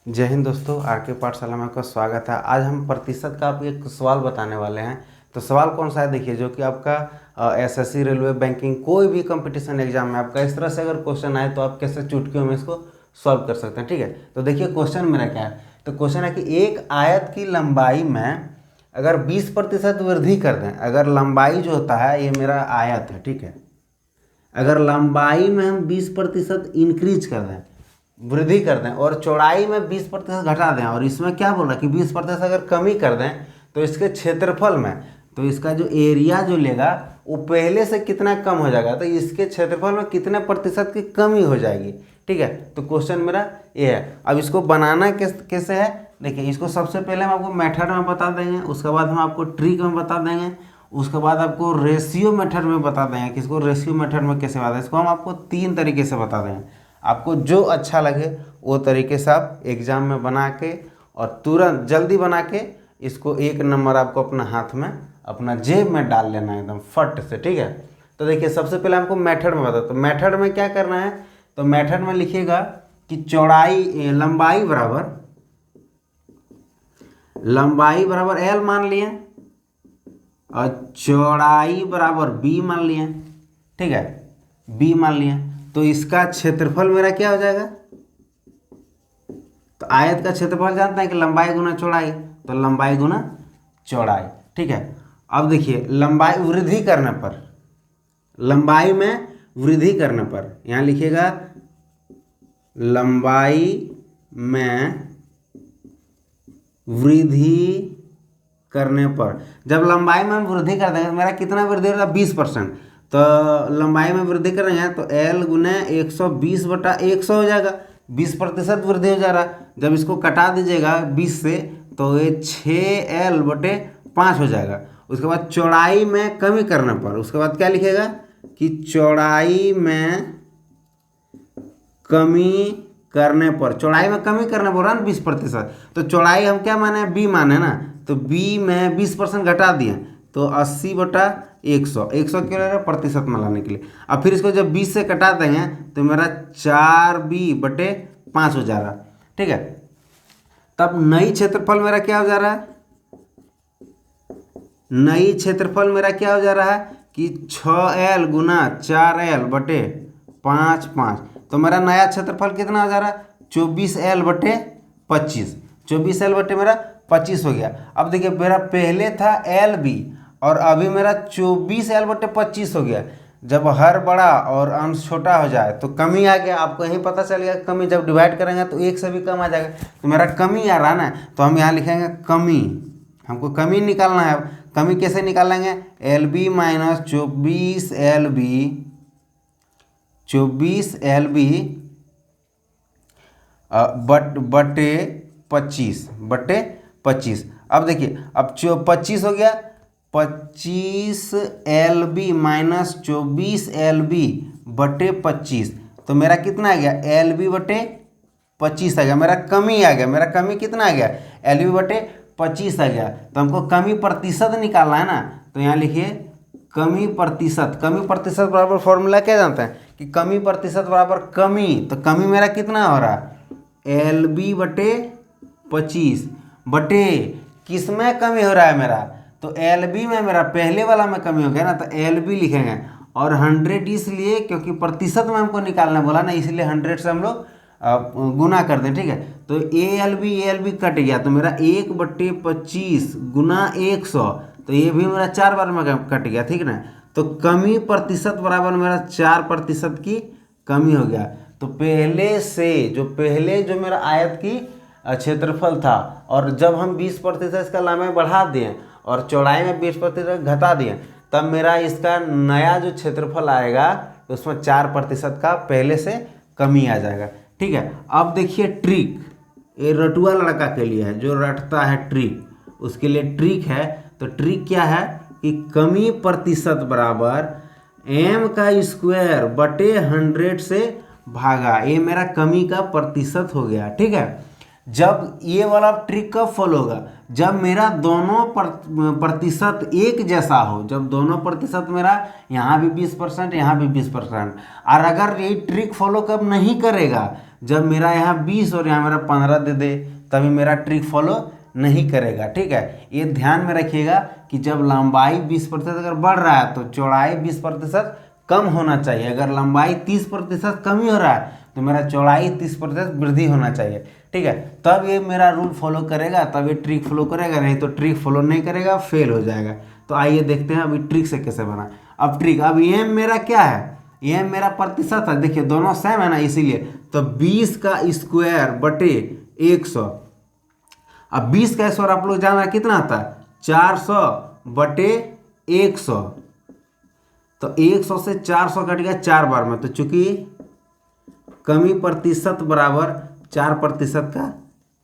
जय हिंद दोस्तों, आर के पाठशाला में आपका स्वागत है। आज हम प्रतिशत का आपको एक सवाल बताने वाले हैं। तो सवाल कौन सा है, देखिए, जो कि आपका एसएससी, रेलवे, बैंकिंग, कोई भी कंपटीशन एग्जाम में आपका इस तरह से अगर क्वेश्चन आए तो आप कैसे चुटकियों में इसको सॉल्व कर सकते हैं। ठीक है, तो देखिए क्वेश्चन मेरा क्या है। तो क्वेश्चन है कि एक आयत की लंबाई में अगर 20% वृद्धि कर दें, अगर लंबाई जो होता है, ये मेरा आयत है, ठीक है, अगर लंबाई में हम 20% इंक्रीज कर दें, वृद्धि कर दें, और चौड़ाई में 20% घटा दें, और इसमें क्या बोल रहा है कि 20% अगर कमी कर दें तो इसके क्षेत्रफल में, तो इसका जो एरिया जो लेगा वो पहले से कितना कम हो जाएगा, तो इसके क्षेत्रफल में कितने प्रतिशत की कमी हो जाएगी। ठीक है, तो क्वेश्चन मेरा ये है। अब इसको बनाना कैसे है, देखिए, इसको सबसे पहले हम आपको मेथड में बता देंगे, उसके बाद हम आपको ट्रिक में बता देंगे, उसके बाद आपको रेशियो मेथड में बता देंगे कि इसको रेशियो मेथड में कैसे बताएं। इसको हम आपको 3 तरीके से बता देंगे, आपको जो अच्छा लगे वो तरीके से आप एग्ज़ाम में बना के और तुरंत जल्दी बना के इसको 1 नंबर आपको अपना हाथ में, अपना जेब में डाल लेना है एकदम फट से। ठीक है, तो देखिए सबसे पहले हमको मेथड में बता, तो मेथड में क्या करना है, तो मेथड में लिखिएगा कि लंबाई बराबर एल मान लिए और चौड़ाई बराबर बी मान लिए। ठीक है, बी मान लिए, तो इसका क्षेत्रफल मेरा क्या हो जाएगा, तो आयत का क्षेत्रफल जानते हैं कि लंबाई गुना चौड़ाई, तो लंबाई गुना चौड़ाई। ठीक है, अब देखिए लंबाई वृद्धि करने पर, लंबाई में वृद्धि करने पर यहाँ लिखिएगा लंबाई में वृद्धि करने पर, जब लंबाई में हम वृद्धि कर देंगे तो मेरा कितना वृद्धि होगा, 20%। तो लंबाई में वृद्धि करेंगे तो L गुने 120/100 हो जाएगा, 20% वृद्धि हो जा रहा है। जब इसको कटा दीजिएगा 20 से तो ये 6L/5 हो जाएगा। उसके बाद चौड़ाई में कमी करने पर, उसके बाद क्या लिखेगा कि चौड़ाई में कमी करने पर, चौड़ाई में कमी करने पर ना 20%, तो चौड़ाई हम क्या माने, बी माने ना, तो बी में 20% घटा दिए तो 80/100, 100 क्यों ले रहे हैं, प्रतिशत में लाने के लिए। अब फिर इसको जब 20 से कटा देंगे तो मेरा 4b/5 हो जा रहा। ठीक है, तब नई क्षेत्रफल मेरा क्या हो जा रहा है, नई क्षेत्रफल मेरा क्या हो जा रहा है कि 6L गुना 4L/5, तो मेरा नया क्षेत्रफल कितना हो जा रहा है, 24L/25, 24L मेरा 25 हो गया। अब देखिए मेरा पहले था LB और अभी मेरा 24L/25 हो गया। जब हर बड़ा और अंश छोटा हो जाए तो कमी आ गया, आपको यही पता चल गया कमी, जब डिवाइड करेंगे तो 1 से भी कम आ जाएगा, तो मेरा कमी आ रहा ना, तो हम यहाँ लिखेंगे कमी, हमको कमी निकालना है। कमी कैसे निकालेंगे, LB माइनस 24LB बटे 25। अब देखिए, अब 25 हो गया, 25LB माइनस 24LB/25, तो मेरा कितना आ गया, LB/25 आ गया, मेरा कमी आ गया। मेरा कमी कितना आ गया, LB/25 आ गया। तो हमको कमी प्रतिशत निकालना है ना, तो यहाँ लिखिए कमी प्रतिशत। कमी प्रतिशत बराबर फॉर्मूला क्या जानते हैं कि कमी प्रतिशत बराबर कमी, तो कमी मेरा कितना हो रहा है, LB/25 बटे किस में कमी हो रहा है मेरा, तो LB में मेरा पहले वाला में कमी हो गया ना, तो LB लिखेंगे। और 100 इसलिए क्योंकि प्रतिशत में हमको निकालना बोला ना, इसलिए 100 से हम लोग गुना कर दें। ठीक है, तो ALB कट गया, तो मेरा 1/25 गुना 100, तो ये भी मेरा 4 बार में कट गया। ठीक ना, तो कमी प्रतिशत बराबर मेरा 4% की कमी हो गया। तो पहले जो मेरा आयत की क्षेत्रफल था, और जब हम 20% इसका लंबाई बढ़ा दिए और चौड़ाई में 20% घटा दिए, तब मेरा इसका नया जो क्षेत्रफल आएगा तो उसमें 4% का पहले से कमी आ जाएगा। ठीक है, अब देखिए ट्रिक, ये रटुआ लड़का के लिए है, जो रटता है ट्रिक, उसके लिए ट्रिक है। तो ट्रिक क्या है कि कमी प्रतिशत बराबर m² से भागा, ये मेरा कमी का प्रतिशत हो गया। ठीक है, जब ये वाला ट्रिक कब फॉलो होगा, जब मेरा दोनों प्रतिशत एक जैसा हो, जब दोनों प्रतिशत मेरा यहाँ भी 20%, यहाँ भी 20%। और अगर ये ट्रिक फॉलो कब नहीं करेगा, जब मेरा यहाँ 20 और यहाँ मेरा 15 दे दे तभी मेरा ट्रिक फॉलो नहीं करेगा। ठीक है, ये ध्यान में रखिएगा कि जब लंबाई 20% अगर बढ़ रहा है तो चौड़ाई 20% कम होना चाहिए। अगर लंबाई 30% कम ही हो रहा है तो मेरा चौड़ाई 30% वृद्धि होना चाहिए। ठीक है, तब ये मेरा रूल फॉलो करेगा, तब ये ट्रिक फॉलो करेगा, नहीं तो ट्रिक फॉलो नहीं करेगा, फेल हो जाएगा। तो आइए देखते हैं अभी ट्रिक से कैसे बना। अब ट्रिक, अब ये मेरा क्या है, ये मेरा प्रतिशत है, देखिए दोनों सेम है ना, इसीलिए तो 20 का स्क्वायर बटे 100। अब 20 का स्क्वायर आप लोग जान रहे कितना आता है, 400 बटे 100। तो 100 से 400 कट गया 4 बार में, तो चूंकि कमी प्रतिशत बराबर 4% का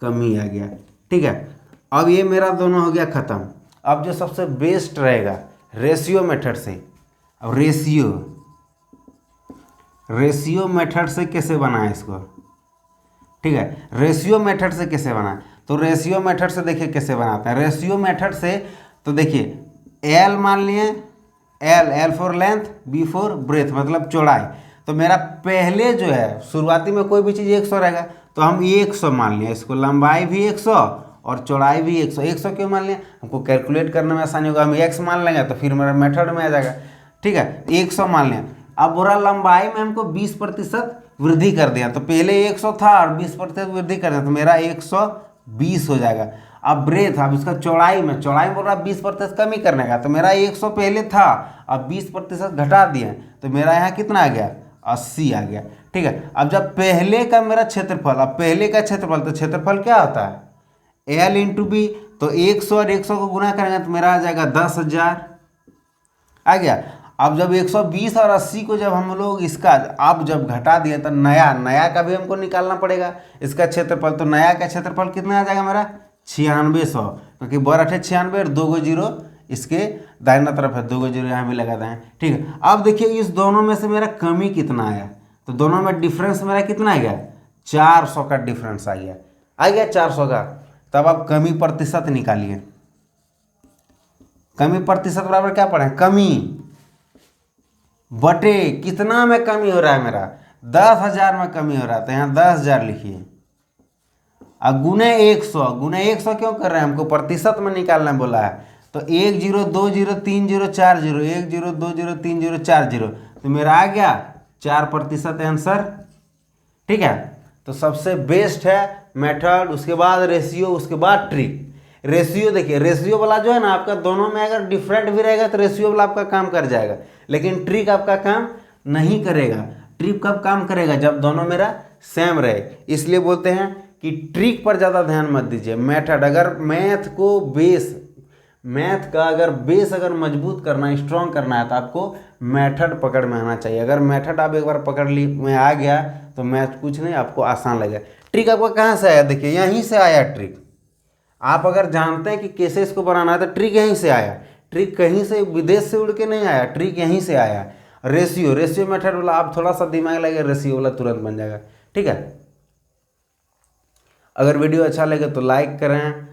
कमी आ गया। ठीक है, अब ये मेरा दोनों हो गया खत्म। अब जो सबसे बेस्ट रहेगा रेशियो मेथड से। अब रेशियो मेथड से कैसे बनाए इसको। ठीक है, रेशियो मेथड से कैसे बनाए, तो रेशियो मेथड से देखिए कैसे बनाते हैं। रेशियो मेथड से तो देखिए एल मान लिए, L for length, B for breadth मतलब चौड़ाई। तो मेरा पहले जो है शुरुआती में कोई भी चीज़ 100 रहेगा तो हम 100 मान लिया इसको, लंबाई भी 100 और चौड़ाई भी 100। 100 क्यों मान लिया, हमको कैलकुलेट करने में आसानी होगा, हम x मान लेंगे तो फिर मेरा मेथड में आ जाएगा। ठीक है, 100 मान लिया। अब बोरा लंबाई में हमको 20% वृद्धि कर दिया, तो पहले 100 था और 20% वृद्धि कर दिया तो मेरा 120 हो जाएगा। अब ब्रेथ, अब इसका चौड़ाई में बोल रहा 20% कमी करने का, तो मेरा 100 पहले था, अब 20% घटा दिए तो मेरा यहाँ कितना आ गया, 80 आ गया। ठीक है, अब जब पहले का मेरा क्षेत्रफल, अब पहले का क्षेत्रफल, तो क्षेत्रफल क्या होता है एल इंटू बी, तो 100 और 100 को गुना करेंगे तो मेरा आ जाएगा 10,000 आ गया। अब जब 120 और 80 को जब हम लोग इसका अब जब घटा दिए तो नया का भी हमको निकालना पड़ेगा इसका क्षेत्रफल। तो नया का क्षेत्रफल कितना आ जाएगा मेरा 9600, क्योंकि बड़ा 96 और 2 गो जीरो इसके दाहिना तरफ है, 2 गो जीरो यहाँ भी लगा दें। ठीक है, अब देखिए इस दोनों में से मेरा कमी कितना आया, तो दोनों में डिफरेंस मेरा कितना आ गया, 400 का डिफरेंस आ गया 400 का। तब आप कमी प्रतिशत निकालिए। कमी प्रतिशत बराबर क्या पढ़े, कमी बटे कितना में कमी हो रहा है मेरा, 10,000 में कमी हो रहा है, तो यहाँ 10,000 लिखिए। अब गुने 100 क्यों कर रहे हैं, हमको प्रतिशत में निकालना बोला है। तो 1 0 2 0 3 0 4 0, 1 0 2 0 3 0 4 0, तो मेरा आ गया 4% आंसर। ठीक है, तो सबसे बेस्ट है मेथड, उसके बाद रेशियो, उसके बाद ट्रिक। रेशियो देखिए, रेशियो वाला जो है ना आपका दोनों में अगर डिफरेंट भी रहेगा तो रेशियो वाला आपका काम कर जाएगा, लेकिन ट्रिक आपका काम नहीं करेगा। ट्रिक कब काम करेगा, जब दोनों मेरा सेम रहे। इसलिए बोलते हैं कि ट्रिक पर ज़्यादा ध्यान मत दीजिए, मेथड। अगर मैथ का अगर बेस अगर मजबूत करना, स्ट्रॉन्ग करना है तो आपको मेथड पकड़ में आना चाहिए। अगर मेथड आप एक बार पकड़ ली में आ गया तो मैथ कुछ नहीं, आपको आसान लगेगा। ट्रिक आपको कहाँ से आया, देखिए यहीं से आया ट्रिक। आप अगर जानते हैं कि कैसे इसको बनाना है तो ट्रिक यहीं से आया। ट्रिक कहीं से विदेश से उड़ के नहीं आया, ट्रिक यहीं से आया। रेशियो मेथड वाला आप थोड़ा सा दिमाग लगे, रेशियो वाला तुरंत बन जाएगा। ठीक है, अगर वीडियो अच्छा लगे तो लाइक करें।